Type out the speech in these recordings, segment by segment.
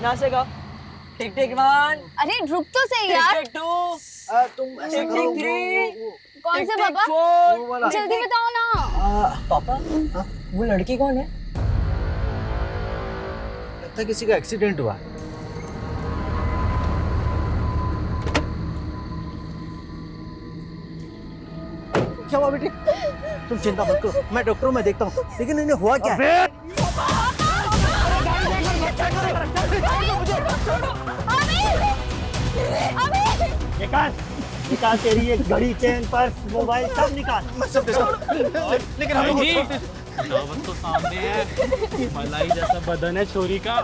यहाँ से गाओ। टिक टिक वन, अरे रुक तो सही यार। टिक टिक टू, तुम टिक टिक थ्री, कौन से टिक टिक पापा? फोर। जल्दी बताओ ना। पापा, वो लड़की कौन है? लगता है किसी का एक्सीडेंट हुआ। क्या हुआ बेटी? तुम चिंता मत करो, मैं डॉक्टर हूँ, मैं देखता हूँ। लेकिन इन्हें हुआ क्या है? निकाल तेरी ये घड़ी, चेन, पर्स, मोबाइल सब निकाल। मैं सब देखता लेकिन हम लोग दावत तो सामने है, मलाई जैसा बदन है छोरी का,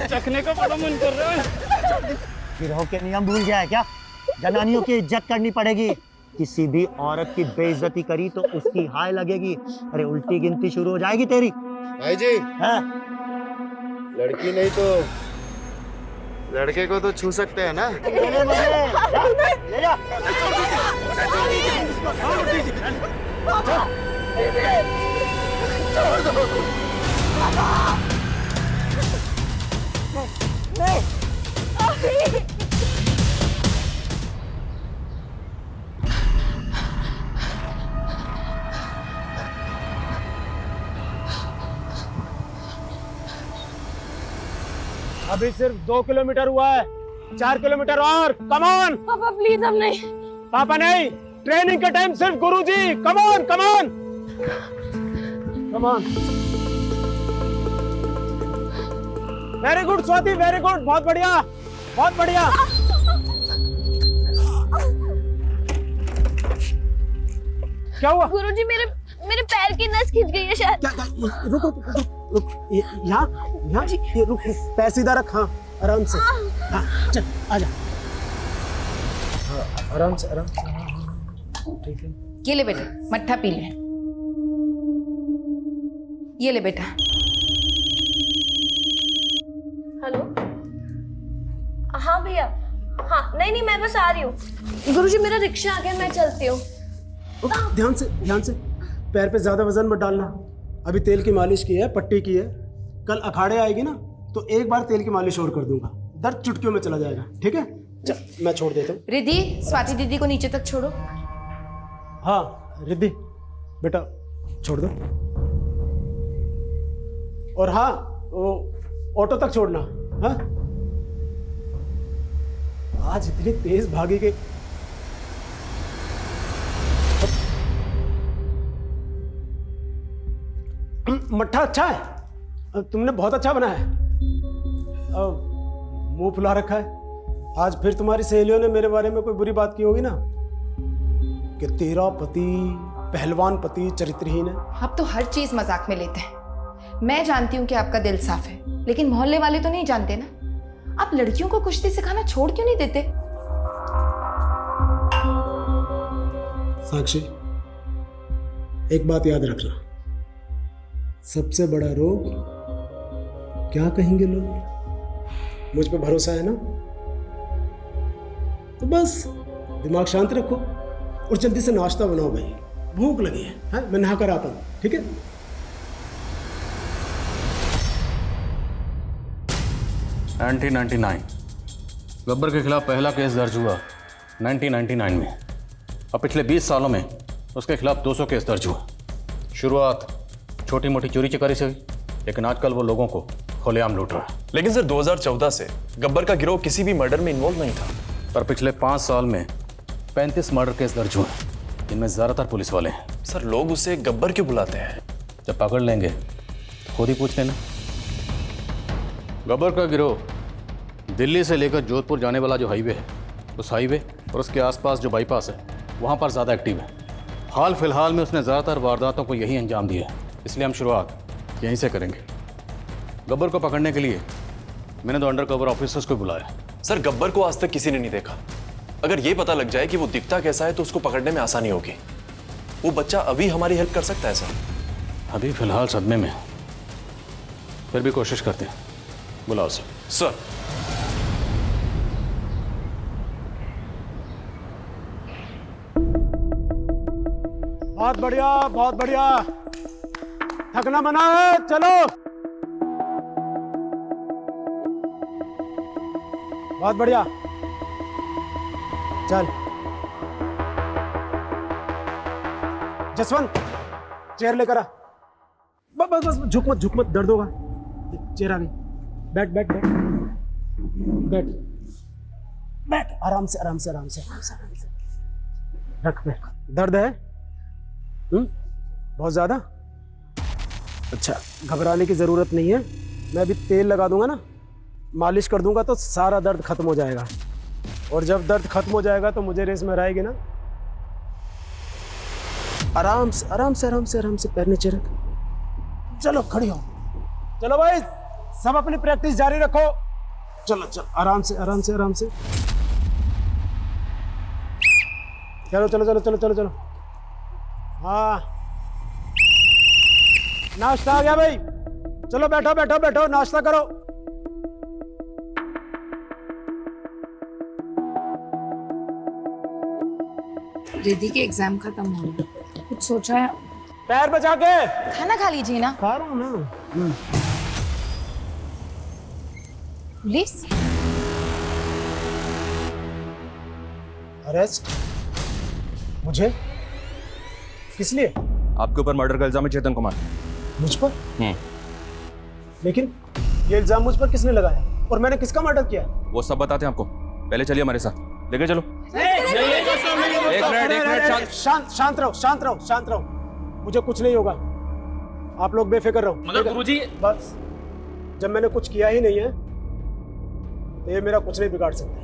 चखने का बड़ा मन कर रहा है। गिरोह के नियम भूल गया है क्या? जनानियों की इज्जत करनी पड़ेगी। किसी भी औरत की बेइज्जती करी तो उसकी हाय लगेगी। अरे उल्टी गिनती शुरू हो जाएगी तेरी। भाई जी, है? लड़की नहीं तो लड़के को तो छू सकते हैं ना? ले मुझे, ले जा। अभी सिर्फ 2 किलोमीटर हुआ है, 4 किलोमीटर और। कम ऑन पापा प्लीज अब नहीं। पापा नहीं, ट्रेनिंग का टाइम सिर्फ गुरुजी। Come on come on come on. Very good Swati, very good, बहुत बढ़िया बहुत बढ़िया। क्या हुआ? गुरुजी मेरे पैर की नस खिंच गई है शायद। रुक रुक रुक रुक, यहाँ ये रुक, पैर सीधा रख। हाँ आराम से, हाँ चल आजा। हाँ आराम से आराम से। ठीक है, ये ले बेटा, मट्ठा पी ले। ये ले बेटा। हेलो, हाँ भैया। हाँ नहीं मैं बस आ रही हूँ। गुरुजी मेरा रिक्शा आ गया, मैं चलती हूँ। ध्यान से, पैर पे ज्यादा वजन मत डालना। अभी तेल की मालिश की है, पट्टी की है। कल अखाड़े आएगी ना तो एक बार तेल की मालिश और कर दूंगा, दर्द चुटकियों में चला जाएगा। ठीक है, चल मैं छोड़ देता हूँ। रिद्धि, स्वाति दीदी को नीचे तक छोड़ो। हाँ रिद्धि बेटा छोड़ दो। और हाँ वो ऑटो तक छोड़ना। हाँ आज इतनी तेज भागी कि मट्ठा अच्छा है, तुमने बहुत अच्छा बनाया है। मुंह फुला रखा है। आज फिर तुम्हारी सहेलियों ने मेरे बारे में कोई बुरी बात की होगी ना कि तेरा पति पहलवान पति चरित्रहीन है। आप तो हर चीज मजाक में लेते हैं। मैं जानती हूँ कि आपका दिल साफ है, लेकिन मोहल्ले वाले तो नहीं जानते ना। आप लड़कियों को कुश्ती सिखाना छोड़ क्यों नहीं देते? साक्षी, एक बात याद रखना, सबसे बड़ा रोग क्या कहेंगे लोग। मुझ पे भरोसा है ना? तो बस दिमाग शांत रखो और जल्दी से नाश्ता बनाओ भाई, भूख लगी है। मैं नहा कर आता हूँ, ठीक है? एंटी 99 गब्बर के खिलाफ पहला केस दर्ज हुआ 1999 में। और पिछले 20 सालों में उसके खिलाफ 200 केस दर्ज हुआ। शुरुआत छोटी मोटी चोरी चकारी से हुई, लेकिन आजकल वो लोगों को खुलेआम लूट रहा है। लेकिन सर 2014 से गब्बर का गिरोह किसी भी मर्डर में इन्वॉल्व नहीं था। पर पिछले 5 साल में 35 मर्डर केस दर्ज हुए, जिनमें ज़्यादातर पुलिस वाले हैं। सर लोग उसे गब्बर क्यों बुलाते हैं? जब पकड़ लेंगे तो खुद ही पूछ लेना। गब्बर का गिरोह दिल्ली से लेकर जोधपुर जाने वाला जो हाईवे है, उस हाईवे और उसके आसपास जो बाईपास है, वहाँ पर ज़्यादा एक्टिव है। हाल फिलहाल में उसने ज़्यादातर वारदातों को यही अंजाम दिया है, इसलिए हम शुरुआत यहीं से करेंगे। गब्बर को पकड़ने के लिए मैंने तो अंडर कवर ऑफिसर्स को बुलाया। सर गब्बर को आज तक किसी ने नहीं देखा। अगर ये पता लग जाए कि वो दिखता कैसा है तो उसको पकड़ने में आसानी होगी। वो बच्चा अभी हमारी हेल्प कर सकता है सर। अभी फिलहाल सदमे में, फिर भी कोशिश करते हैं। बुलाओ सर। सर बहुत बढ़िया बहुत बढ़िया, थकना मना है, चलो। बहुत बढ़िया। चल जसवंत, चेयर लेकर आ। बस बस बस, झुक मत, दर्द होगा। चेयर आ गई। बैठ बैठ बैठ बैठ बैठ, आराम से आराम से आराम से आराम से आराम से रख। बैठ। दर्द है? बहुत ज्यादा? अच्छा, घबराने की जरूरत नहीं है। मैं अभी तेल लगा दूंगा ना, मालिश कर दूंगा तो सारा दर्द खत्म हो जाएगा। और जब दर्द खत्म हो जाएगा तो मुझे रेस में रहेगी ना। आराम से आराम से आराम से आराम से पैर नीचे रख। चलो खड़ी हो। चलो भाई, सब अपनी प्रैक्टिस जारी रखो। चलो चलो, आराम से आराम से आराम से। चलो चलो चलो चलो चलो चलो। हाँ, नाश्ता आ गया भाई। चलो बैठो बैठो बैठो, नाश्ता करो। रिद्धि के एग्जाम खत्म हो गए, कुछ सोचा है? पैर बचा के। खाना खा लीजिए ना। खा रहा हूँ ना। पुलिस? अरेस्ट? मुझे? किस लिए? आपके ऊपर मर्डर का इल्जाम है चेतन कुमार। मुझ पर? लेकिन ये इल्जाम मुझ पर किसने लगाया और मैंने किसका मर्डर किया? वो सब बताते हैं आपको, पहले चलिए हमारे साथ, लेके चलो। एक मिनट, शांत रहो शांत रहो शांत रहो। मुझे कुछ नहीं होगा, आप लोग बेफिक्र रहो। मगर गुरुजी, बस, जब मैंने कुछ किया ही नहीं है तो ये मेरा कुछ नहीं बिगाड़ सकते।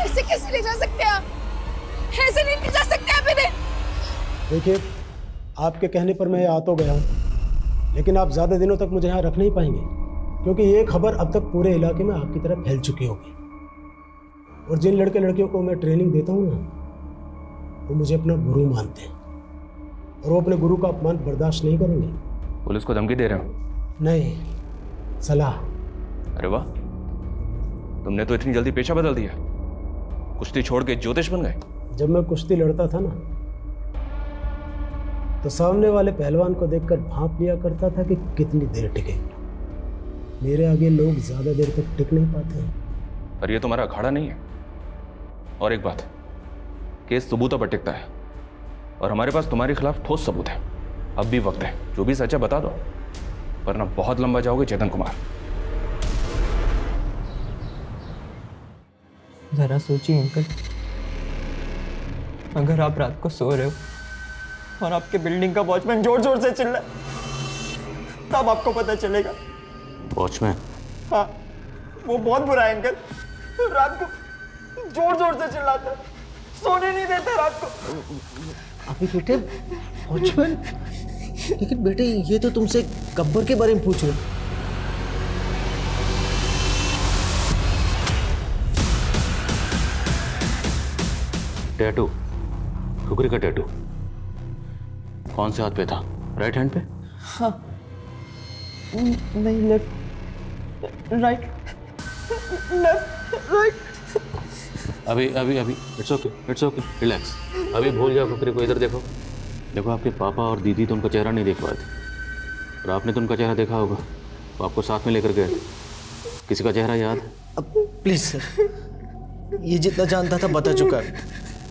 ऐसे कैसे ले जा सकते हैं आप? ऐसे नहीं ले जा सकते आप इन्हें। देखिए, आपके कहने पर मैं आ तो गया हूँ, लेकिन आप ज़्यादा दिनों तक मुझे यहाँ रख नहीं पाएंगे, क्योंकि ये खबर अब तक पूरे इलाके में आपकी तरफ फैल चुकी होगी। और जिन लड़के लड़कियों को मैं ट्रेनिंग देता हूँ ना, वो मुझे अपना गुरु मानते हैं और वो अपने गुरु का अपमान बर्दाश्त नहीं करेंगे। पुलिस को धमकी दे रहे हो? नहीं, सलाह। अरे वाह, तुमने तो इतनी जल्दी पेशा बदल दिया, कुश्ती छोड़ के ज्योतिष बन गए। जब मैं कुश्ती लड़ता था ना, तो सामने वाले पहलवान को देखकर भांप लिया करता था कि कितनी देर टिके। मेरे आगे लोग ज्यादा देर तक टिक नहीं पाते। पर ये तुम्हारा अखाड़ा नहीं है। और एक बात, केस सबूतों पर टिकता है और हमारे पास तुम्हारे खिलाफ ठोस सबूत है। अब भी वक्त है, जो भी सच है बता दो, वरना बहुत लंबा जाओगे चेतन कुमार। जरा सोचिए अंकल, अगर आप रात को सो रहे हो और आपके बिल्डिंग का वॉचमैन जोर जोर से चिल्लाए, तब आपको पता चलेगा। वॉचमैन? हाँ, वो बहुत बुरा है अंकल। रात को जोर जोर से चिल्लाता, सोने नहीं देता रात को। अभी बेटे, वॉचमैन? लेकिन बेटे, ये तो तुमसे गब्बर के बारे में पूछ रहे। टैटू, खुकरी का टैटू कौन से हाथ पे था? राइट हैंड पे? हाँ, नहीं, लेफ्ट, राइट, लेफ्ट, राइट। अभी अभी अभी इट्स ओके, रिलैक्स। अभी भूल जाओ खुकरी को। इधर देखो, देखो आपके पापा और दीदी तो उनका चेहरा नहीं देख पाए थे, और आपने तो उनका चेहरा देखा होगा, तो आपको साथ में लेकर गए थे। किसी का चेहरा याद? अब प्लीज सर, ये जितना जानता था बता चुका है,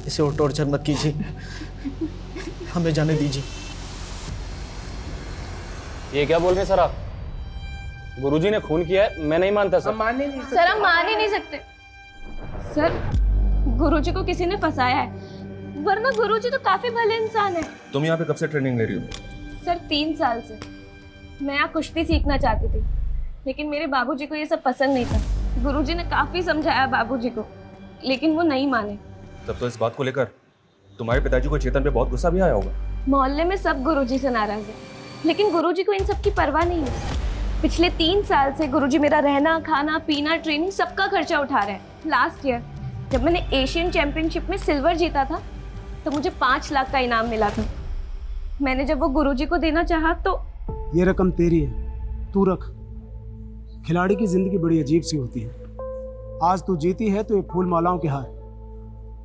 इसे और टॉर्चर मत कीजिए, हमें जाने दीजिए। ये क्या बोल रहे हैं सर आप? गुरुजी ने खून किया है, मैं नहीं मानता सर। सर हम मान ही नहीं सकते। सर, गुरुजी को किसी ने फंसाया है, वरना गुरुजी तो काफी भले इंसान है। तुम यहाँ पे कब से ट्रेनिंग ले रही हो? सर 3 साल से मैं यहाँ कुश्ती सीखना चाहती थी, लेकिन मेरे बाबूजी को ये सब पसंद नहीं था। गुरुजी ने काफी समझाया बाबूजी को, लेकिन वो नहीं माने। तब तो इस बात को लेकर तुम्हारे पिताजी को चेतन पे बहुत गुस्सा भी आया होगा। मोहल्ले में सब गुरुजी से नाराज है, लेकिन गुरुजी को इन सब की परवाह नहीं है। पिछले 3 साल से गुरुजी मेरा रहना, खाना, पीना, ट्रेनिंग सबका खर्चा उठा रहे हैं। लास्ट ईयर जब मैंने एशियन चैंपियनशिप में सिल्वर जीता था, तो मुझे 5 लाख का इनाम मिला था। मैंने जब वो गुरुजी को देना चाहा तो ये रकम तेरी है, तू रख। खिलाड़ी की जिंदगी बड़ी अजीब सी होती है। आज तू जीती है तो ये फूल मालाओं के हार,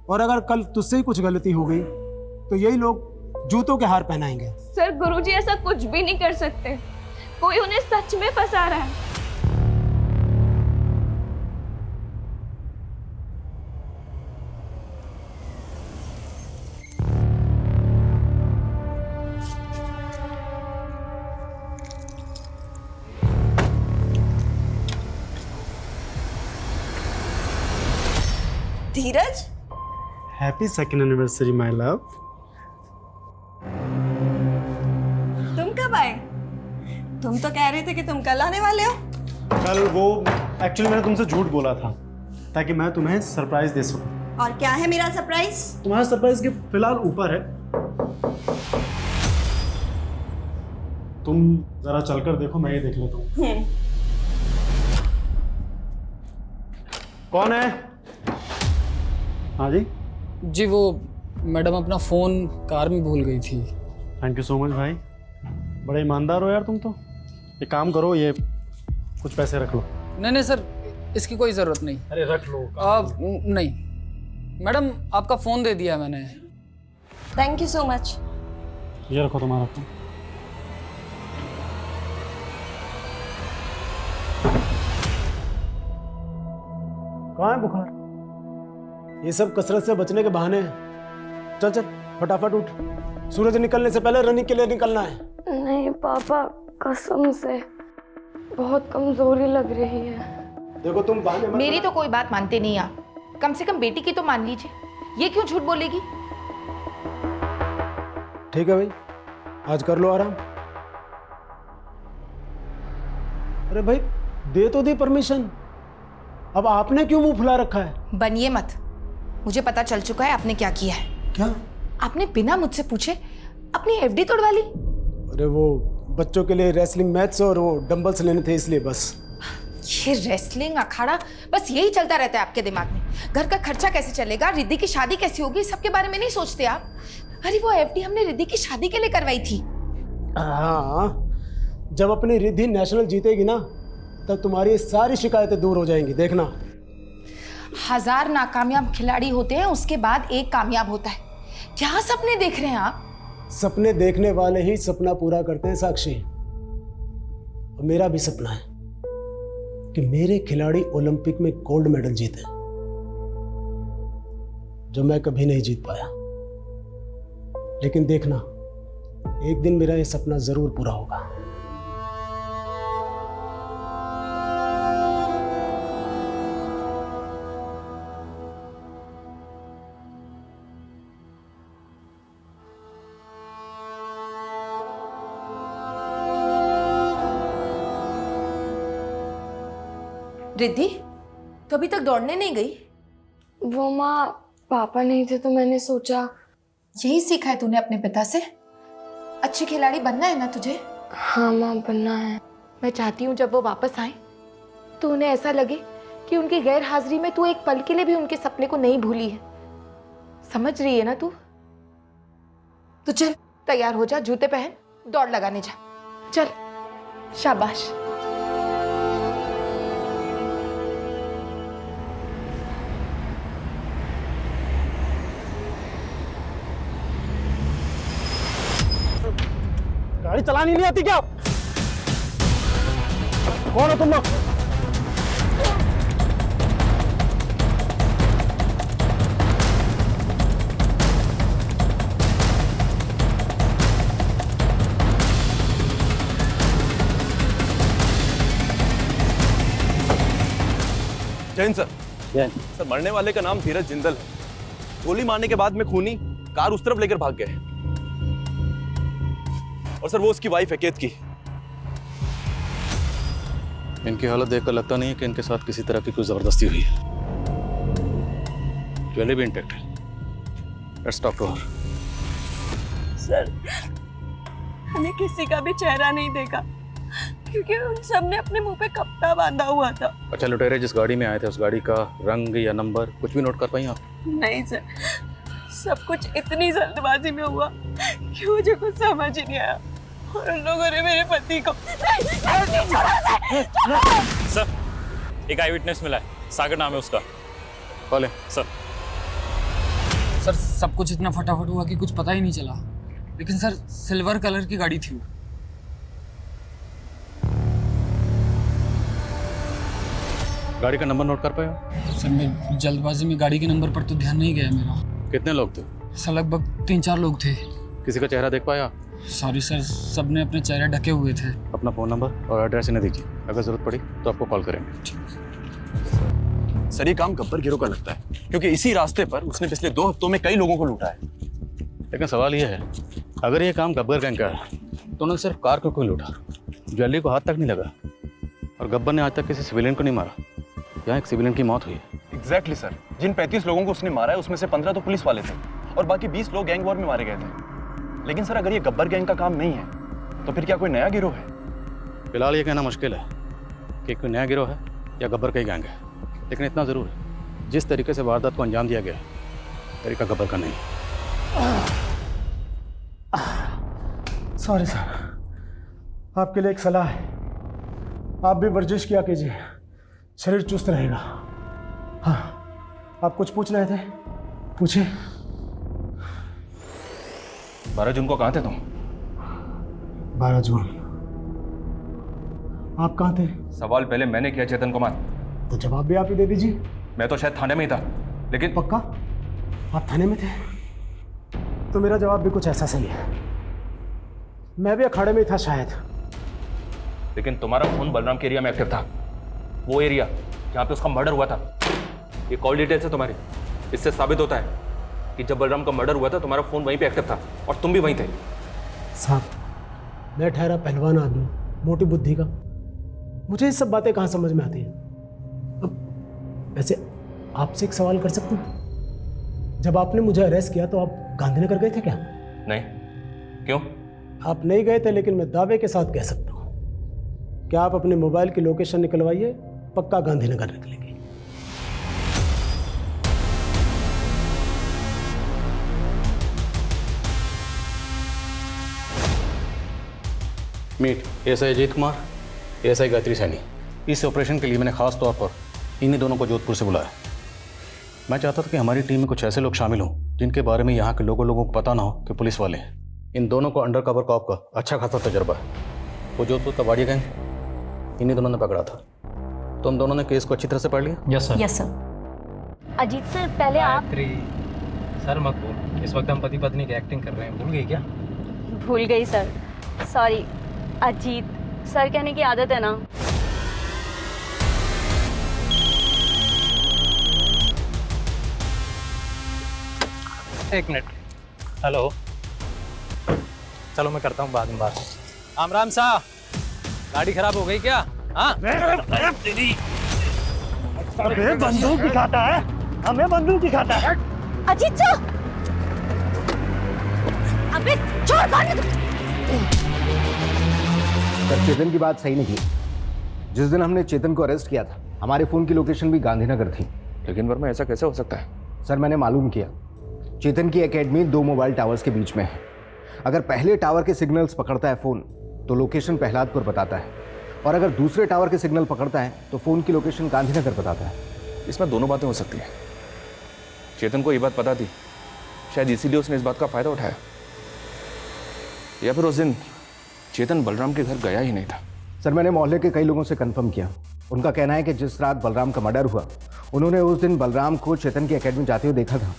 और अगर कल तुझसे ही कुछ गलती हो गई तो यही लोग जूतों के हार पहनाएंगे। सर, गुरुजी ऐसा कुछ भी नहीं कर सकते। कोई उन्हें सच में फंसा रहा है। Dheeraj, happy second anniversary my love. तुम कब आए? तुम तो कह रहे थे कि तुम कल आने वाले हो। कल वो एक्चुअली मैंने तुमसे झूठ बोला था ताकि मैं तुम्हें सरप्राइज दे सकूं। और क्या है मेरा सरप्राइज? तुम्हारा सरप्राइज गिफ्ट फिलहाल ऊपर है, तुम जरा चलकर देखो, मैं ये देख लेता हूँ। कौन है? हाँ जी जी, वो मैडम अपना फ़ोन कार में भूल गई थी। थैंक यू सो मच भाई, बड़े ईमानदार हो यार तुम तो। एक काम करो, ये कुछ पैसे रख लो। नहीं सर, इसकी कोई ज़रूरत नहीं। अरे रख लो। नहीं मैडम, आपका फ़ोन दे दिया मैंने। Thank you so much. ये रखो तुम्हारा फ़ोन। कहाँ है बुखार? ये सब कसरत से बचने के बहाने हैं। चल चल फटाफट उठ, सूरज निकलने से पहले रनिंग के लिए निकलना है। नहीं पापा, कसम से बहुत कमजोरी लग रही है। देखो तुम बहाने मत मेरी तो कोई बात मानते नहीं आप। कम से कम बेटी की तो मान लीजिए। ये क्यों झूठ बोलेगी? ठीक है भाई, आज कर लो आराम। अरे भाई दे तो दी परमिशन, अब आपने क्यों मुंह फुला रखा है? बनिए मत, मुझे पता चल चुका है आपने क्या किया है। क्या? आपने बिना मुझसे पूछे अपनी एफडी तोड़वा ली। अरे वो बच्चों के लिए रेसलिंग मैच और वो डंबल्स लेने थे, इसलिए बस। ये रेसलिंग अखाड़ा बस यही चलता रहता है आपके दिमाग में। घर का खर्चा कैसे चलेगा, रिद्धि की शादी कैसी होगी, सबके बारे में नहीं सोचते आप। अरे वो एफडी हमने रिद्धि की शादी के लिए करवाई थी। हाँ, जब अपनी रिद्धि नेशनल जीतेगी ना, तब तुम्हारी ये सारी शिकायतें दूर हो जाएंगी, देखना। 1000 नाकामयाब खिलाड़ी होते हैं, उसके बाद एक कामयाब होता है। क्या सपने देख रहे हैं आप? सपने देखने वाले ही सपना पूरा करते हैं साक्षी। और मेरा भी सपना है कि मेरे खिलाड़ी ओलंपिक में गोल्ड मेडल जीते, जो मैं कभी नहीं जीत पाया। लेकिन देखना, एक दिन मेरा ये सपना जरूर पूरा होगा। रिद्धि, तो अभी तक दौड़ने नहीं गई? वो माँ, पापा नहीं थे तो मैंने सोचा। यही सीखा है तूने अपने पिता से? अच्छी खिलाड़ी बनना है ना तुझे? हाँ माँ, बनना है। मैं चाहती हूँ जब वो वापस आए तो उन्हें ऐसा लगे कि उनकी गैर हाजिरी में तू एक पल के लिए भी उनके सपने को नहीं भूली है। समझ रही है ना तू? तो चल तैयार हो जा, जूते पहन, दौड़ लगाने जा। चल, शाबाश। गाड़ी चलानी नहीं आती क्या? कौन हो तुम लोग? जैन सर। सर, मरने वाले का नाम धीरज जिंदल है। गोली मारने के बाद में खूनी कार उस तरफ लेकर भाग गए। और सर वो उसकी वाइफ है केत की। इनकी हालत देखकर लगता नहीं है कि इनके साथ किसी तरह की कोई जबरदस्ती हुई है। ज्वेलरी भी इंटैक्ट है। Let's talk to her. Sir, हमें किसी का भी चेहरा नहीं देखा क्योंकि उन सब ने अपने मुंह पे कपड़ा बांधा हुआ था। अच्छा, लुटेरे जिस गाड़ी में आए थे उस गाड़ी का रंग या नंबर कुछ भी नोट कर पाई आप? नहीं सर, सब कुछ इतनी जल्दबाजी में हुआ कि मुझे कुछ समझ ही नहीं आया और उन लोगों ने मेरे पति को सर, एक आई विटनेस मिला है, सागर नाम है उसका। कॉल है सर। सर सब कुछ इतना फटाफट हुआ कि कुछ पता ही नहीं चला, लेकिन सर सिल्वर कलर की गाड़ी थी वो। गाड़ी का नंबर नोट कर पाए हो? सर मैं जल्दबाजी में गाड़ी के नंबर पर तो ध्यान नहीं गया मेरा। कितने लोग थे? सर लगभग 3-4 लोग थे। किसी का चेहरा देख पाया? सॉरी सर, सबने अपने चेहरे ढके हुए थे। अपना फ़ोन नंबर और एड्रेस इन्हें दीजिए, अगर ज़रूरत पड़ी तो आपको कॉल करेंगे। सर ये काम गब्बर गिरोह का लगता है, क्योंकि इसी रास्ते पर उसने पिछले 2 हफ्तों में कई लोगों को लूटा है। लेकिन सवाल ये है, अगर ये काम गब्बर गैंग का है तो उन्होंने सिर्फ कार को क्यों लूटा? ज्वेलरी को हाथ तक नहीं लगा, और गब्बर ने आज तक किसी सिविलियन को नहीं मारा। यहाँ एक सिविलियन की मौत हुई है। एग्जैक्टली सर, जिन 35 लोगों को उसने मारा है उसमें से 15 तो पुलिस वाले थे और बाकी 20 लोग गैंग वॉर में मारे गए थे। लेकिन सर अगर ये गब्बर गैंग का काम नहीं है तो फिर क्या कोई नया गिरोह है? फिलहाल ये कहना मुश्किल है कि कोई नया गिरोह है या गब्बर का ही गैंग है, लेकिन इतना ज़रूर है जिस तरीके से वारदात को अंजाम दिया गया तरीका गब्बर का नहीं। सॉरी सर, आपके लिए एक सलाह है, आप भी वर्जिश किया कीजिए, शरीर चुस्त रहेगा। हाँ, आप कुछ पूछ रहे थे, पूछिए। 12 जून को कहाँ थे तुम? 12 जून आप कहाँ थे? सवाल पहले मैंने किया चेतन कुमार, तो जवाब भी आप ही दे दीजिए। मैं तो शायद थाने में ही था, लेकिन पक्का आप थाने में थे? तो मेरा जवाब भी कुछ ऐसा सही है, मैं भी अखाड़े में ही था शायद। लेकिन तुम्हारा फोन बलराम के एरिया में एक्टिव था, वो एरिया जहाँ पे उसका मर्डर हुआ था। ये कॉल डिटेल्स है तुम्हारी, इससे साबित होता है कि जब बलराम का मर्डर हुआ था तुम्हारा फोन वहीं पे एक्टिव था और तुम भी वहीं थे। साहब, मैं ठहरा पहलवान आदमी, मोटी बुद्धि का, मुझे ये सब बातें कहाँ समझ में आती हैं। अब वैसे आपसे एक सवाल कर सकता हूँ? जब आपने मुझे अरेस्ट किया तो आप गांधीनगर गए थे क्या? नहीं। क्यों? आप नहीं गए थे, लेकिन मैं दावे के साथ कह सकता हूँ कि आप अपने मोबाइल की लोकेशन निकलवाइए, पक्का गांधीनगर निकलेंगे। Meet ASI Ajit Kumar, ASI Gayatri Saini. इस ऑपरेशन के लिए मैंने खास तौर पर इन्हीं दोनों को जोधपुर से बुलाया। मैं चाहता था कि हमारी टीम में कुछ ऐसे लोग शामिल हों जिनके बारे में यहाँ के लोगों को पता ना हो कि पुलिस वाले हैं। इन दोनों को अंडर कवर कॉप का अच्छा खासा तजर्बा है। वो जोधपुर का वाड़ी गैंग इन्हीं दोनों ने पकड़ा था। तुम दोनों ने केस को अच्छी तरह से पढ़ लिया? Yes sir. Yes sir. Ajit sir, पहले आप। सर मत बोल, इस वक्त हम पति पत्नी की एक्टिंग कर रहे हैं, भूल गई क्या? भूल गई सर, सॉरी। अजीत सर कहने की आदत है ना। एक मिनट। हेलो, चलो मैं करता हूँ बाद में बात। राम राम सा, गाड़ी खराब हो गई क्या? हाँ? अबे बंदूक दिखाता है, हमें बंदूक दिखाता है। अजीत सर, अबे छोड़ गाड़ी। सर, चेतन की बात सही नहीं थी। जिस दिन हमने चेतन को अरेस्ट किया था हमारे फ़ोन की लोकेशन भी गांधीनगर थी। लेकिन वर्मा ऐसा कैसे हो सकता है? सर, मैंने मालूम किया, चेतन की एकेडमी 2 मोबाइल टावर्स के बीच में है। अगर पहले टावर के सिग्नल्स पकड़ता है फ़ोन तो लोकेशन प्रहलादपुर बताता है, और अगर दूसरे टावर के सिग्नल पकड़ता है तो फ़ोन की लोकेशन गांधीनगर बताता है। इसमें दोनों बातें हो सकती हैं। चेतन को ये बात पता थी, शायद इसीलिए उसने इस बात का फ़ायदा उठाया, या फिर उस दिन चेतन बलराम के घर गया ही नहीं था। सर, मैंने मोहल्ले के कई लोगों से कंफर्म किया, उनका कहना है कि जिस रात बलराम का मर्डर हुआ उन्होंने उस दिन बलराम को चेतन की एकेडमी जाते हुए देखा था।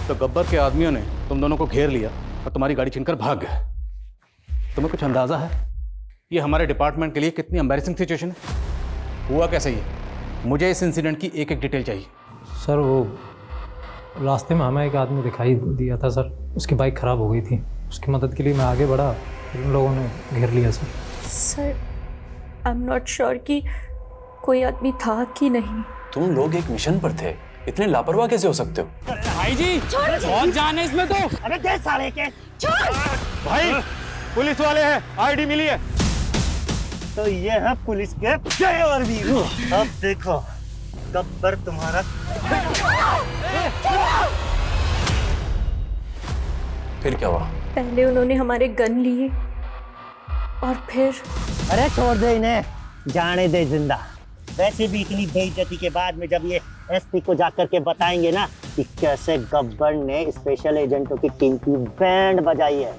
तो गब्बर के आदमियों ने तुम दोनों को घेर लिया और तुम्हारी गाड़ी छीनकर भाग गए। तुम्हें कुछ अंदाजा है ये हमारे डिपार्टमेंट के लिए कितनी एम्बैरेसिंग सिचुएशन है? हुआ कैसे ये? मुझे इस इंसिडेंट की एक एक डिटेल चाहिए। सर वो रास्ते में हमें एक आदमी दिखाई दिया था सर, उसकी बाइक ख़राब हो गई थी, उसकी मदद के लिए मैं आगे बढ़ा, फिर उन लोगों ने घेर लिया sir. Sir, I am not sure कि कोई आदमी था कि नहीं। तुम लोग एक मिशन पर थे, इतने लापरवाह कैसे हो सकते हो? भाई जी, बहुत जान है इसमें तो। अरे दे साले के। भाई, पुलिस वाले हैं, आईडी मिली है। तो ये है पुलिस के तेवर वीरू। अब देखो गब्बर तुम्हारा। फिर क्या हुआ? पहले उन्होंने हमारे गन लिए और फिर। अरे छोड़ दे इन्हें, जाने दे जिंदा। वैसे भी इतनी बेइज्जती के बाद में जब ये एसपी को जाकर के बताएंगे ना कि कैसे गब्बर ने स्पेशल एजेंटों की टीम की बैंड बजाई है,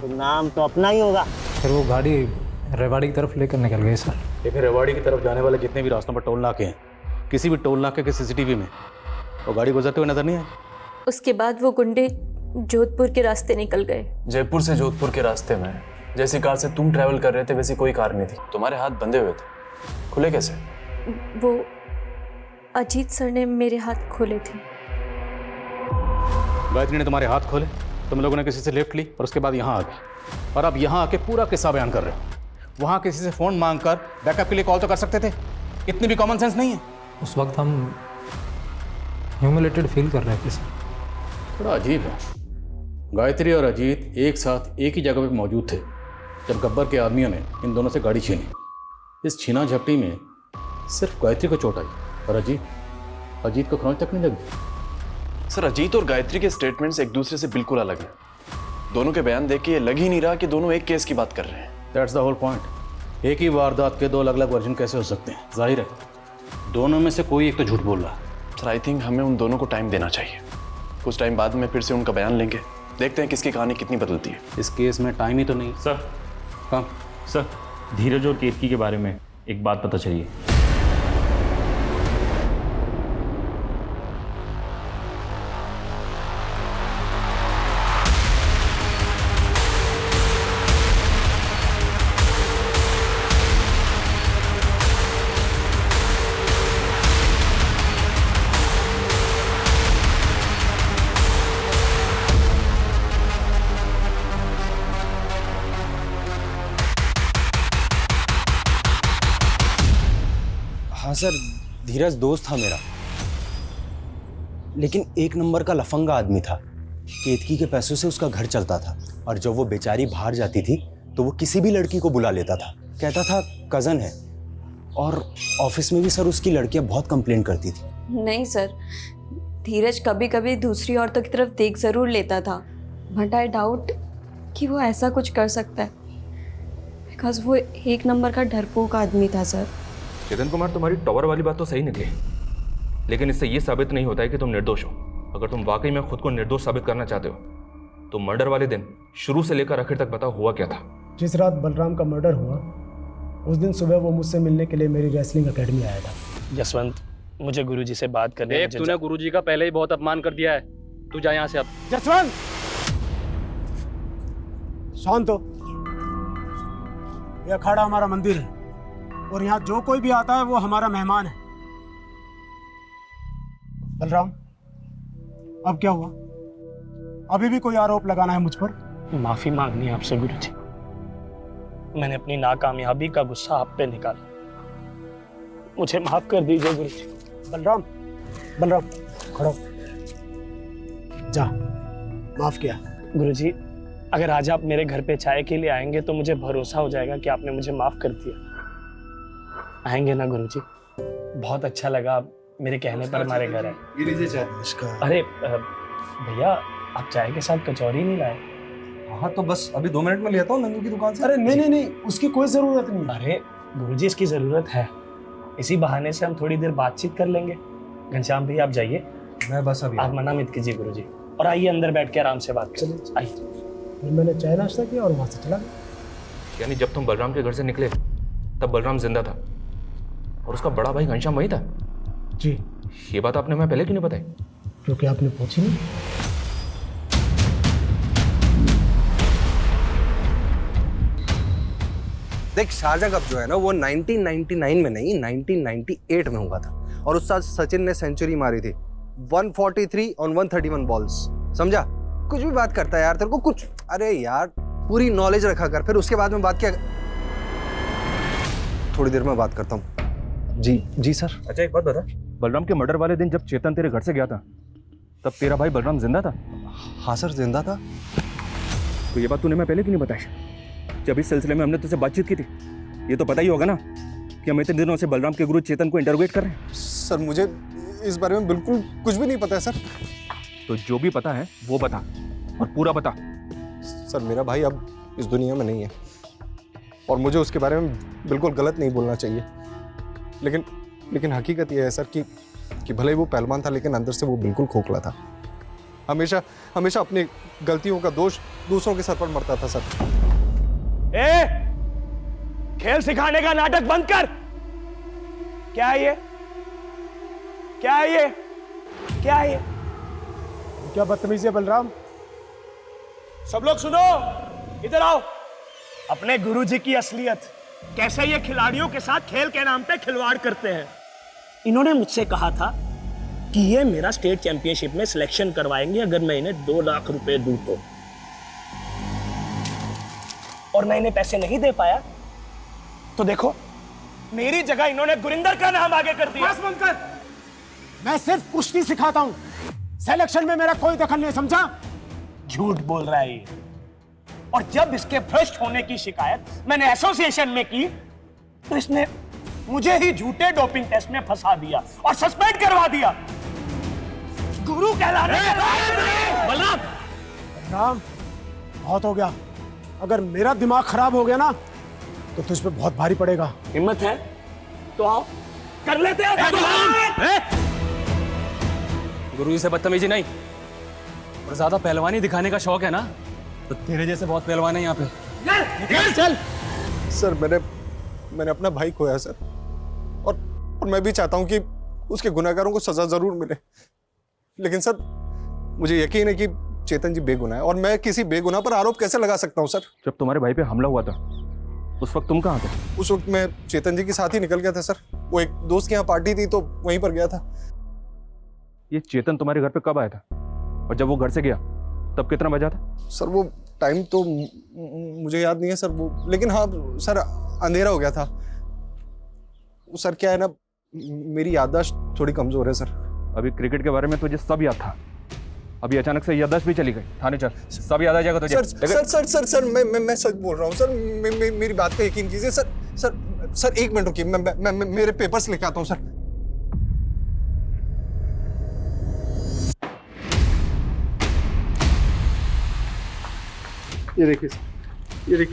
तो नाम तो अपना ही होगा। फिर वो गाड़ी रेवाड़ी की तरफ लेकर निकल गए सर। लेकिन रेवाड़ी की तरफ जाने वाले जितने भी रास्तों पर टोल नाके हैं, किसी भी टोल नाके के सीसीटीवी में वो गाड़ी गुजरते हुए नजर नहीं आई। उसके बाद वो गुंडे जोधपुर के रास्ते निकल गए। जयपुर से जोधपुर के रास्ते में जैसी कार से तुम ट्रैवल कर रहे थे वैसी कोई कार नहीं थी। तुम्हारे हाथ बंधे हुए थे, खुले कैसे? वो अजीत सर ने मेरे हाथ खोले थे। गायत्री ने तुम्हारे हाथ खोले, तुम लोगों ने किसी से लिफ्ट ली और उसके बाद यहाँ आ गए, और अब यहाँ आके पूरा किस्सा बयान कर रहे हो। वहाँ किसी से फ़ोन मांगकर बैकअप के लिए कॉल तो कर सकते थे, इतनी भी कॉमन सेंस नहीं है। उस वक्त हम ह्यूमिलेटेड फील कर रहे थे सर। थोड़ा अजीब है, गायत्री और अजीत एक साथ एक ही जगह पे मौजूद थे जब गब्बर के आदमियों ने इन दोनों से गाड़ी छीनी। इस छीना झपटी में सिर्फ गायत्री को चोट आई और अजीत को खरोंच तक नहीं लगी। सर, अजीत और गायत्री के स्टेटमेंट्स एक दूसरे से बिल्कुल अलग हैं। दोनों के बयान देख के ये लग ही नहीं रहा कि दोनों एक केस की बात कर रहे हैं। That's the whole point. एक ही वारदात के दो अलग अलग वर्जन कैसे हो सकते हैं? जाहिर है दोनों में से कोई एक तो झूठ बोल रहा है। सर, आई थिंक हमें उन दोनों को टाइम देना चाहिए। कुछ टाइम बाद में फिर से उनका बयान लेंगे, देखते हैं किसकी कहानी कितनी बदलती है। इस केस में टाइम ही तो नहीं। सर, हाँ सर, धीरज और केतकी के बारे में एक बात पता चली है। हाँ सर, धीरज दोस्त था मेरा, लेकिन एक नंबर का लफंगा आदमी था। केतकी के पैसों से उसका घर चलता था, और जब वो बेचारी बाहर जाती थी तो वो किसी भी लड़की को बुला लेता था, कहता था कज़न है। और ऑफिस में भी सर उसकी लड़कियां बहुत कंप्लेंट करती थी। नहीं सर, धीरज कभी कभी दूसरी औरतों की तरफ देख जरूर लेता था, बट आई डाउट कि वो ऐसा कुछ कर सकता है, बिकॉज वो एक नंबर का डरपोक आदमी था सर। चेतन कुमार, तुम्हारी टॉवर वाली बात तो सही निकली, लेकिन इससे ये साबित नहीं होता है कि तुम निर्दोष हो। अगर तुम वाकई में खुद को निर्दोष साबित करना चाहते हो तो मर्डर वाले दिन शुरू से लेकर आखिर तक बताओ हुआ क्या था। जिस रात बलराम का मर्डर हुआ उस दिन सुबह वो मुझसे मिलने के लिए मेरी रेसलिंग एकेडमी आया था। जसवंत, मुझे गुरुजी से बात करनी है। तूने गुरुजी का पहले ही बहुत अपमान कर दिया है, तू जा यहाँ से अब। जसवंत, शांत हो। यह अखाड़ा हमारा मंदिर है और यहाँ जो कोई भी आता है वो हमारा मेहमान है। बलराम, अब क्या हुआ? अभी भी कोई आरोप लगाना है मुझ पर? माफी मांगनी है आपसे गुरुजी। मैंने अपनी नाकामयाबी का गुस्सा आप पे निकाला, मुझे माफ कर दीजिए गुरुजी। बलराम, बलराम खड़ो, जा, माफ किया। गुरुजी, अगर आज आप मेरे घर पे चाय के लिए आएंगे तो मुझे भरोसा हो जाएगा कि आपने मुझे माफ कर दिया। आएंगे ना गुरुजी? बहुत अच्छा लगा मेरे कहने पर हमारे घर आए। ये लीजिए चाय। अरे भैया, आप चाय के साथ कचौरी नहीं लाए? हाँ तो बस अभी 2 मिनट में लेता हूँ नंदू की दुकान से। अरे नहीं नहीं नहीं, उसकी कोई जरूरत नहीं। अरे गुरुजी, इसकी जरूरत है। इसी बहाने से हम थोड़ी देर बातचीत कर लेंगे। घनश्याम भैया आप जाइए, मैं बस अभी आप मना मत कीजिए गुरुजी, और आइए अंदर बैठ के आराम से बात करें। आइए। फिर मैंने चाय नाश्ता किया और वहां से चला गया। यानी जब तुम बलराम के घर से निकले तब बलराम जिंदा था और उसका बड़ा भाई घनश्याम वही था? जी। ये बात आपने मैं पहले क्यों नहीं बताई? क्योंकि आपने पूछी नहीं। देख, शारजा कप जो है ना वो 1999 में नहीं 1998 में हुआ था, और उस साल सचिन ने सेंचुरी मारी थी 143 ऑन 131 बॉल्स। समझा? कुछ भी बात करता है यार तेरे को कुछ। अरे यार पूरी नॉलेज रखा कर, फिर उसके बाद में बात क्या। थोड़ी देर में बात करता हूँ। जी सर। अच्छा एक बात बता, बलराम के मर्डर वाले दिन जब चेतन तेरे घर से गया था तब तेरा भाई बलराम जिंदा था? हाँ सर, जिंदा था। तो ये बात तूने मैं पहले क्यों नहीं बताई? जब इस सिलसिले में हमने तुझसे बातचीत की थी, ये तो पता ही होगा ना कि हम इतने दिनों से बलराम के गुरु चेतन को इंटरोगेट कर रहे हैं। सर मुझे इस बारे में बिल्कुल कुछ भी नहीं पता है सर। तो जो भी पता है वो बता, और पूरा बता। सर मेरा भाई अब इस दुनिया में नहीं है और मुझे उसके बारे में बिल्कुल गलत नहीं बोलना चाहिए, लेकिन हकीकत यह है सर कि भले ही वो पहलवान था लेकिन अंदर से वो बिल्कुल खोखला था। हमेशा अपनी गलतियों का दोष दूसरों के सर पर मरता था सर। खेल सिखाने का नाटक बंद कर। क्या है ये? क्या है ये? क्या है ये? क्या बदतमीजी है बलराम? सब लोग सुनो, इधर आओ। अपने गुरुजी की असलियत, कैसे ये खिलाड़ियों के साथ खेल के नाम पे खिलवाड़ करते हैं। इन्होंने मुझसे कहा था कि ये मेरा स्टेट चैंपियनशिप में सिलेक्शन करवाएंगे अगर मैं इन्हें 2 लाख रुपए दूं तो, और मैं इन्हें पैसे नहीं दे पाया तो देखो मेरी जगह इन्होंने गुरिंदर का नाम आगे कर दिया। बस बंद कर। मैं सिर्फ कुश्ती सिखाता हूं, सिलेक्शन में मेरा कोई दखल नहीं, समझा? झूठ बोल रहा है ये। और जब इसके भ्रष्ट होने की शिकायत मैंने एसोसिएशन में की तो इसने मुझे ही झूठे डोपिंग टेस्ट में फंसा दिया और सस्पेंड करवा दिया। गुरु कहलाने के लायक नहीं। बलराम, बहुत हो गया। अगर मेरा दिमाग खराब हो गया ना तो तुझ पे बहुत भारी पड़ेगा। हिम्मत है तो आओ, कर लेते हैं। गुरुजी से बदतमीजी नहीं, और ज्यादा पहलवानी दिखाने का शौक है ना, तो तेरे जैसे बहुत पहलवान है यहाँ पे। चल। सर मैंने अपना भाई खोया सर, और मैं भी चाहता हूं कि उसके गुनहगारों को सजा जरूर मिले, लेकिन सर मुझे यकीन है कि चेतन जी बेगुनाह है और मैं किसी बेगुनाह पर आरोप कैसे लगा सकता हूं सर? जब तुम्हारे भाई पे हमला हुआ था उस वक्त तुम कहाँ थे? उस वक्त मैं चेतन जी के साथ ही निकल गया था सर। वो एक दोस्त के यहाँ पार्टी थी तो वहीं पर गया था। ये चेतन तुम्हारे घर पे कब आया था, और जब वो घर से गया तब कितना बजा था? सर वो टाइम तो मुझे याद नहीं है सर, वो, लेकिन हाँ सर अंधेरा हो गया था। सर क्या है ना, मेरी याददाश्त थोड़ी कमजोर है सर। अभी क्रिकेट के बारे में तुझे सब याद था, अभी अचानक से याददाश्त भी चली गई। थाने चल, सब याद आ जाएगा तुझे। सर मैं सच बोल रहा हूँ सर, मेरी बात पे यकीन कीजिए सर। सर 1 मिनट रुकिए, मैं मेरे पेपर्स लेके आता हूँ सर। ये देखिए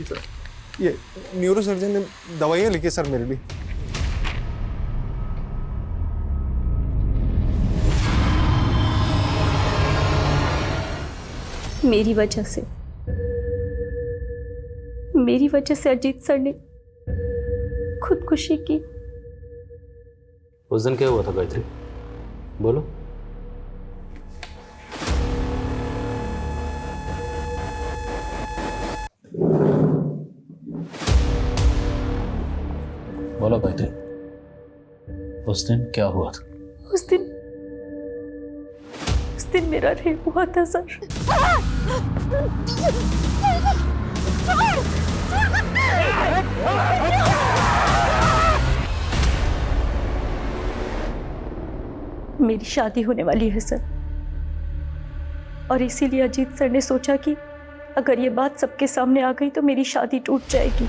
सर, ये न्यूरो सर्जन ने दवाइयाँ लिखी सर मेरे लिए। मेरी वजह से अजीत सर ने खुदकुशी की। उस दिन क्या हुआ था गायत्री, बोलो। बोलो गायत्री, उस दिन क्या हुआ था? उस दिन मेरा रेप हुआ था सर। मेरी शादी होने वाली है सर, और इसीलिए अजीत सर ने सोचा कि अगर ये बात सबके सामने आ गई तो मेरी शादी टूट जाएगी।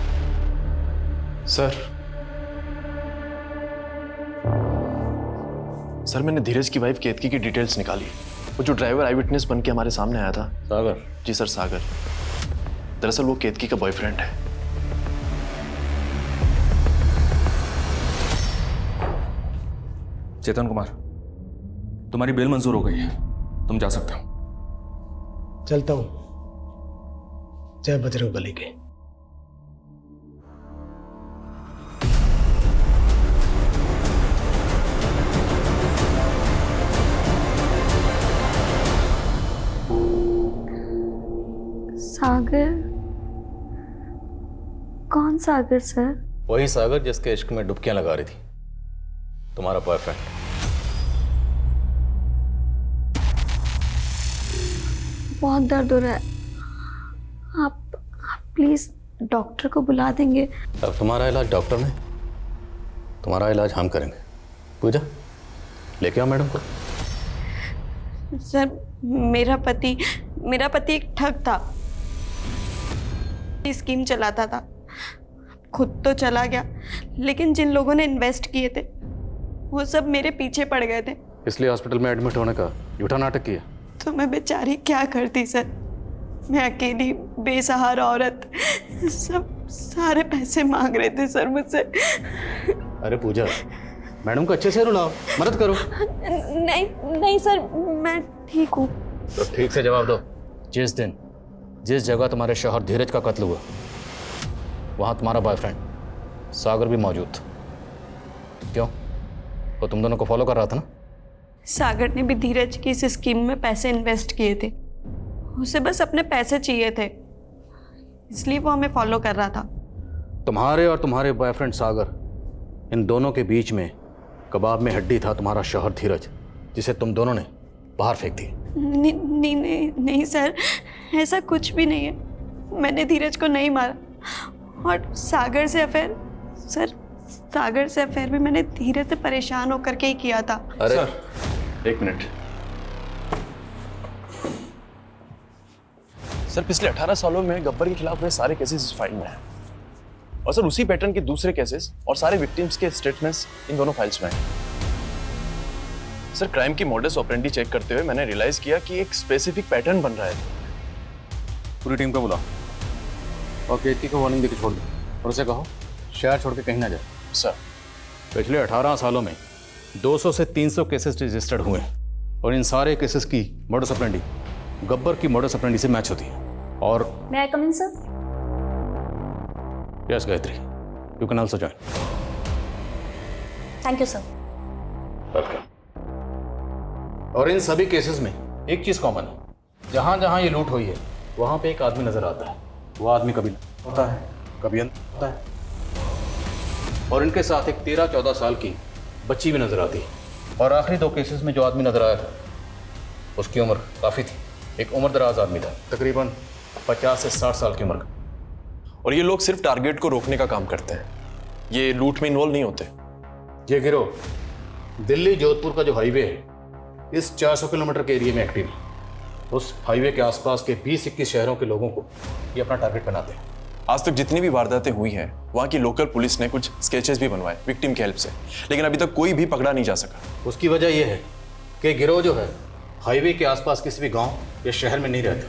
सर मैंने धीरज की वाइफ केतकी की डिटेल्स निकाली। वो जो ड्राइवर आई विटनेस बन के हमारे सामने आया था, सागर। जी सर, सागर। दरअसल वो केतकी का बॉयफ्रेंड है। चेतन कुमार, तुम्हारी बेल मंजूर हो गई है, तुम जा सकते हो। चलता हूं। जय बजरंगबली के। सागर? कौन सागर सर? वही सागर जिसके इश्क में डुबकियां लगा रही थी, तुम्हारा बॉयफ्रेंड। बहुत दर्द हो रहा है, आप प्लीज डॉक्टर को बुला देंगे? अब तुम्हारा इलाज डॉक्टर ने, तुम्हारा इलाज हम करेंगे। पूजा, लेके आओ मैडम को। सर मेरा पति एक ठग था, स्कीम चलाता था, खुद तो चला गया, लेकिन जिन लोगों ने इन्वेस्ट किए थे वो सब मेरे पीछे पड़ गए थे। इसलिए हॉस्पिटल में एडमिट होने का झूठा नाटक किया। तो मैं बेचारी क्या करती सर, मैं अकेली बेसहारा औरत, सब सारे पैसे मांग रहे थे सर मुझसे। अरे पूजा, मैडम को अच्छे से रुलाओ, मदद करो। नहीं सर, मैं ठीक हूँ। तो ठीक से जवाब दो। जिस दिन जिस जगह तुम्हारे शौहर धीरज का कत्ल हुआ, वहां तुम्हारा बॉयफ्रेंड सागर भी मौजूद था। क्यों? वो तुम दोनों को फॉलो कर रहा था ना? सागर ने भी धीरज की इस स्कीम में पैसे इन्वेस्ट किए थे। उसे बस अपने पैसे चाहिए थे, इसलिए वो हमें फॉलो कर रहा था। तुम्हारे और तुम्हारे बॉयफ्रेंड सागर, इन दोनों के बीच में कबाब में हड्डी था तुम्हारा शौहर धीरज, जिसे तुम दोनों ने बाहर फेंक दी। नहीं सर, ऐसा कुछ भी नहीं है। मैंने धीरज को नहीं मारा। और सागर से अफेयर, सर सागर से अफेयर भी मैंने धीरज से परेशान होकर के ही किया था। अरे सर, एक मिनट सर। पिछले 18 सालों में गब्बर के खिलाफ हुए सारे केसेस इस फाइल में हैं। और सर उसी पैटर्न के दूसरे केसेस और सारे विक्टिम्स के स्टेटमेंट्स इन दोनों फाइल्स में हैं। सर क्राइम की मॉडस ऑपरेंडी चेक करते हुए मैंने रियलाइज किया कि एक स्पेसिफिक पैटर्न बन रहा है। पूरी टीम को बुला और केतकी को वार्निंग देकर छोड़ दो और उसे कहो शहर छोड़ के कहीं ना जाए। सर पिछले 18 सालों में 200 से 300 केसेस रजिस्टर्ड हुए हैं और इन सारे केसेस की मॉडस ऑपरेंडी गब्बर की मॉडस ऑपरेंडी से मैच होती है। और May I come in, sir? Yes Gayatri, you can also join. Thank you, sir. Welcome. और इन सभी केसेस में एक चीज कॉमन है, जहां जहां ये लूट हुई है वहां पे एक आदमी नजर आता है। वो आदमी कभी होता है, कभी अंदर होता है। और इनके साथ एक 13-14 साल की बच्ची भी नजर आती है। और आखिरी 2 केसेस में जो आदमी नजर आया था उसकी उम्र काफी थी, एक उम्र दराज आदमी था, तकरीबन 50 से 60 साल की उम्र का। और ये लोग सिर्फ टारगेट को रोकने का काम करते हैं, ये लूट में इन्वॉल्व नहीं होते। ये गिरोह दिल्ली जोधपुर का जो हाईवे है इस 400 किलोमीटर के एरिया में एक्टिव है। उस हाईवे के आसपास के 20-21 शहरों के लोगों को ये अपना टारगेट बनाते हैं। आज तक जितनी भी वारदातें हुई हैं वहाँ की लोकल पुलिस ने कुछ स्केचेस भी बनवाए विक्टिम की हेल्प से, लेकिन अभी तक कोई भी पकड़ा नहीं जा सका। उसकी वजह यह है कि गिरोह जो है हाईवे के आसपास किसी भी गांव या शहर में नहीं रहते,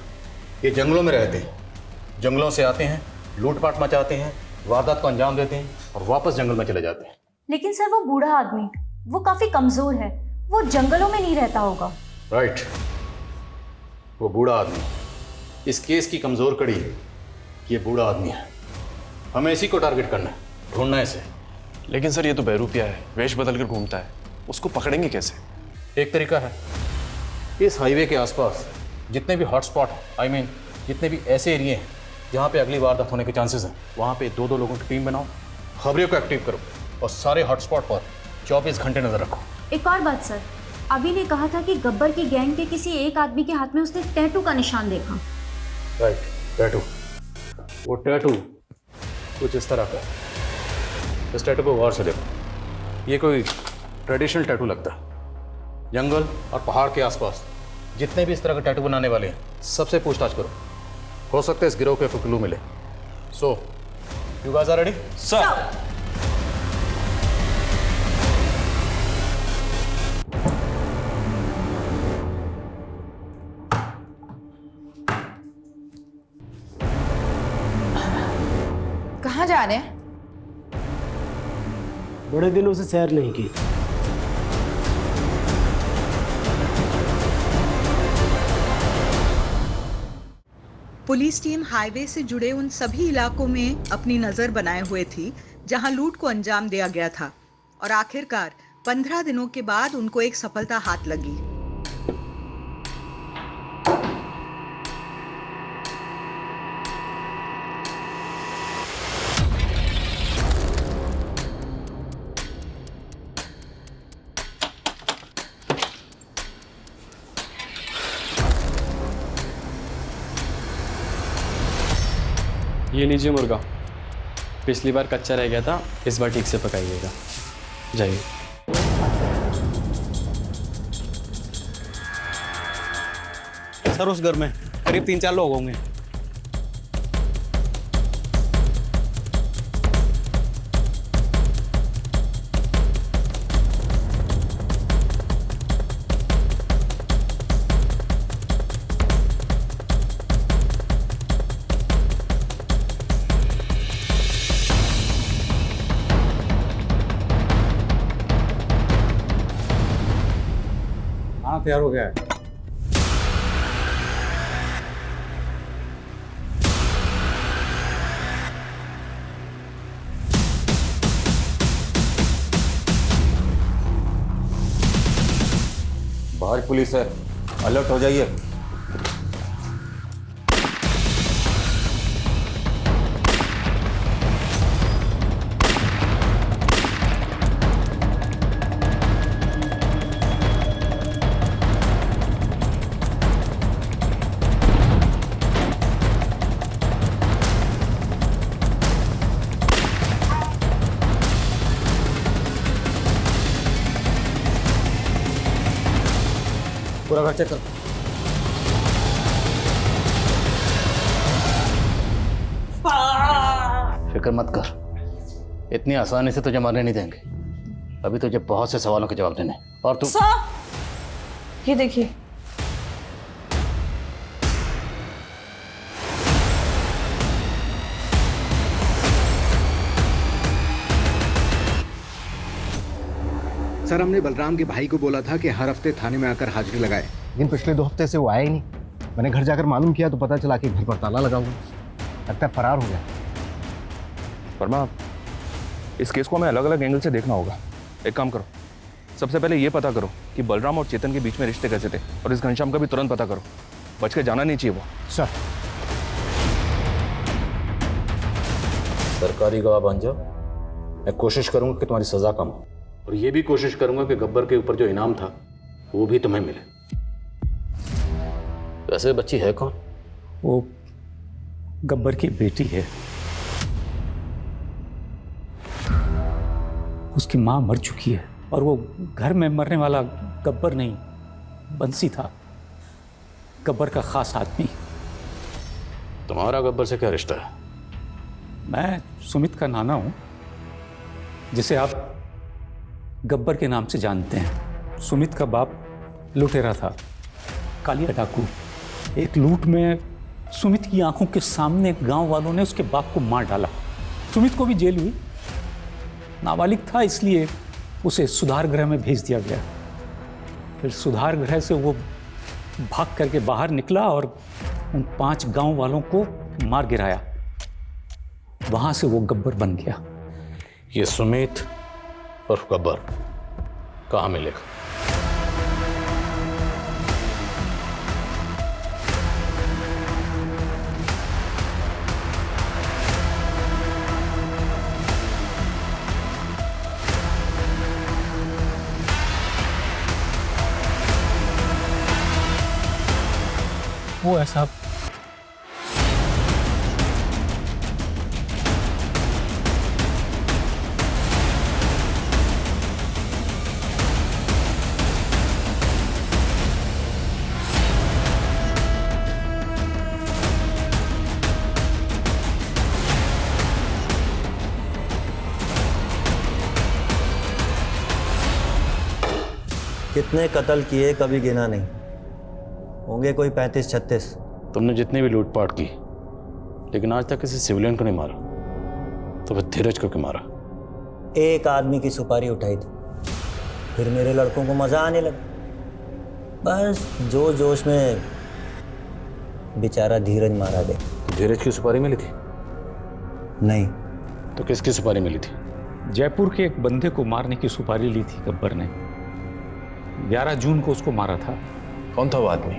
ये जंगलों में रहते हैं। जंगलों से आते हैं, लूटपाट मचाते हैं, वारदात को अंजाम देते हैं और वापस जंगल में चले जाते हैं। लेकिन सर वो बूढ़ा आदमी, वो काफी कमजोर है, वो जंगलों में नहीं रहता होगा। राइट, वो बूढ़ा आदमी इस केस की कमजोर कड़ी है। ये बूढ़ा आदमी है, हमें इसी को टारगेट करना है, ढूंढना है इसे। लेकिन सर ये तो बहरूपिया है, वेश बदल कर घूमता है, उसको पकड़ेंगे कैसे? एक तरीका है, इस हाईवे के आसपास जितने भी हॉटस्पॉट हैं, जितने भी ऐसे एरिए हैं जहाँ पे अगली वारदात होने के चांसेस हैं, वहाँ पे 2-2 लोगों की टीम बनाओ, खबरियों को एक्टिव करो और सारे हॉटस्पॉट पर 24 घंटे नजर रखो। एक और बात सर, अभी ने कहा था कि गब्बर की गैंग के किसी एक आदमी के हाथ में उसने टैटू का निशान देखा। Right, tattoo. वो टैटू कुछ इस तरह का है। इस टैटू को गौर से देखो, ये कोई ट्रेडिशनल टैटू लगता है। जंगल और पहाड़ के आसपास जितने भी इस तरह के टैटू बनाने वाले हैं सबसे पूछताछ करो, हो सकता है इस गिरोह के कोई क्लू मिले। So you guys are ready? Sir कहाँ जा रहे हैं? बड़े दिनों से सैर नहीं की। पुलिस टीम हाईवे से जुड़े उन सभी इलाकों में अपनी नजर बनाए हुए थी जहां लूट को अंजाम दिया गया था और आखिरकार 15 दिनों के बाद उनको एक सफलता हाथ लगी। ये लीजिए मुर्गा, पिछली बार कच्चा रह गया था, इस बार ठीक से पकाइएगा। जाइए। सर उस घर में करीब 3-4 लोग होंगे। खाना तैयार हो गया है। आज पुलिस है, अलर्ट हो जाइए। पूरा घर चेक कर। फिक्र मत कर, इतनी आसानी से तुझे मरने नहीं देंगे। अभी तुझे बहुत से सवालों के जवाब देने। और तू ये देखिए, सर, हमने बलराम के भाई को बोला था कि हर हफ्ते थाने में आकर हाजिरी लगाए, लेकिन पिछले 2 हफ्ते से वो आया ही नहीं। मैंने घर जाकर मालूम किया तो पता चला कि घर पर ताला लगा हुआ, लगता है फरार हो गया। वर्मा, इस केस को हमें अलग अलग एंगल से देखना होगा। एक काम करो, सबसे पहले ये पता करो कि बलराम और चेतन के बीच में रिश्ते कैसे थे, और इस घनश्याम का भी तुरंत पता करो। बच के जाना नहीं चाहिए वो। सर, सरकारी गवाह बन जाओ, मैं कोशिश करूंगा कि तुम्हारी सजा कम हो, और ये भी कोशिश करूंगा कि गब्बर के ऊपर जो इनाम था वो भी तुम्हें मिले। वैसे बच्ची है कौन? वो गब्बर की बेटी है। उसकी मां मर चुकी है, और वो घर में मरने वाला गब्बर नहीं, बंसी था, गब्बर का खास आदमी। तुम्हारा गब्बर से क्या रिश्ता है? मैं सुमित का नाना हूं, जिसे आप गब्बर के नाम से जानते हैं। सुमित का बाप लुटेरा था, कालिया डाकू। एक लूट में सुमित की आंखों के सामने गांव वालों ने उसके बाप को मार डाला। सुमित को भी जेल हुई। नाबालिग था, इसलिए उसे सुधार गृह में भेज दिया गया। फिर सुधार गृह से वो भाग करके बाहर निकला और उन 5 गांव वालों को मार गिराया। वहां से वो गब्बर बन गया। ये सुमित और गब्बर कहाँ मिलेगा? वो ऐसा कितने कत्ल किए कभी गिना नहीं, होंगे कोई 35-36। तुमने जितनी भी लूटपाट की, लेकिन आज तक किसी सिविलियन को नहीं मारा, तो फिर धीरज को क्यों मारा? एक आदमी की सुपारी उठाई थी, फिर मेरे लड़कों को मजा आने लगा। बस जोश में बेचारा धीरज मारा गया। धीरज की सुपारी मिली थी? नहीं। तो किसकी सुपारी मिली थी? जयपुर के एक बंदे को मारने की सुपारी ली थी गब्बर ने। 11 जून को उसको मारा था। कौन था वो आदमी?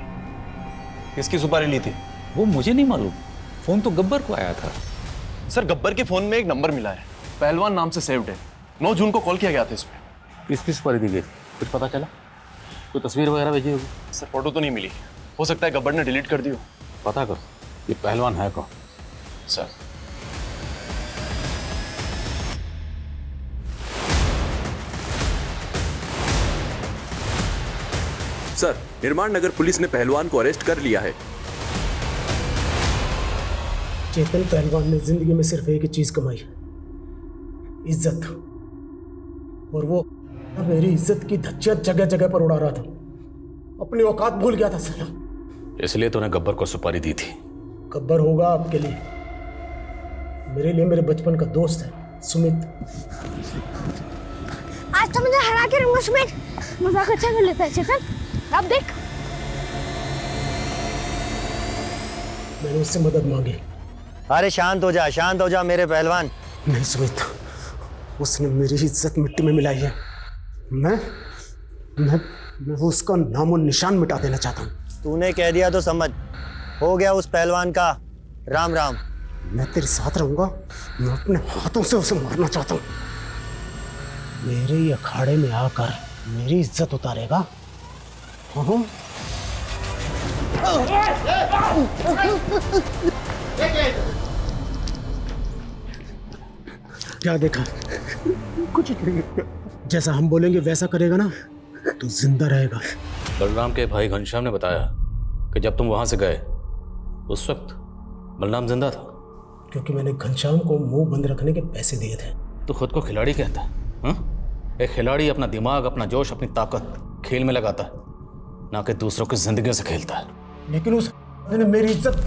किसकी सुपारी ली थी? वो मुझे नहीं मालूम, फोन तो गब्बर को आया था। सर, गब्बर के फोन में एक नंबर मिला है, पहलवान नाम से सेव्ड है। 9 जून को कॉल किया गया था इस पे। किसकी सुपारी दी गई? कुछ पता चला? कोई तस्वीर वगैरह भेजी होगी? सर, फोटो तो नहीं मिली, हो सकता है गब्बर ने डिलीट कर दी हो। पता करो ये पहलवान है कौन। सर, सर, निर्माण नगर पुलिस ने पहलवान को अरेस्ट कर लिया है। चेतन पहलवान ने जिंदगी में सिर्फ एक ही चीज कमाई, इज्जत। और वो मेरी इज्जत की धज्जियां जगह जगह पर उड़ा रहा था, अपनी औकात भूल गया था साला। इसलिए तूने गब्बर को सुपारी दी थी। गब्बर होगा आपके लिए, मेरे लिए मेरे बचपन का दोस्त है सुमित। आज तो मुझे हरा के रहूंगा सुमित। मजाक अच्छा कर लेता है चेतन, अब देख। मैंने उससे मदद मांगी। अरे शांत हो जा मेरे पहलवान। नहीं सुमित, उसने मेरी इज्जत मिट्टी में मिलाई है। मैं मैं उसका नामो निशान मिटा देना चाहता हूँ। तूने कह दिया तो समझ, हो गया उस पहलवान का राम राम। मैं तेरे साथ रहूंगा, मैं अपने हाथों से उसे मारना चाहता हूँ। मेरे ही अखाड़े में आकर मेरी इज्जत उतारेगा। हाँ क्या देखा? कुछ नहीं। जैसा हम बोलेंगे वैसा करेगा ना तो जिंदा रहेगा। बलराम के भाई घनश्याम ने बताया कि जब तुम वहां से गए उस वक्त बलराम जिंदा था। क्योंकि मैंने घनश्याम को मुंह बंद रखने के पैसे दिए थे। तो खुद को खिलाड़ी कहता है हाँ? एक खिलाड़ी अपना दिमाग, अपना जोश, अपनी ताकत खेल में लगाता है, ना कि दूसरों की जिंदगी से खेलता है। लेकिन उस ने मेरी इज्जत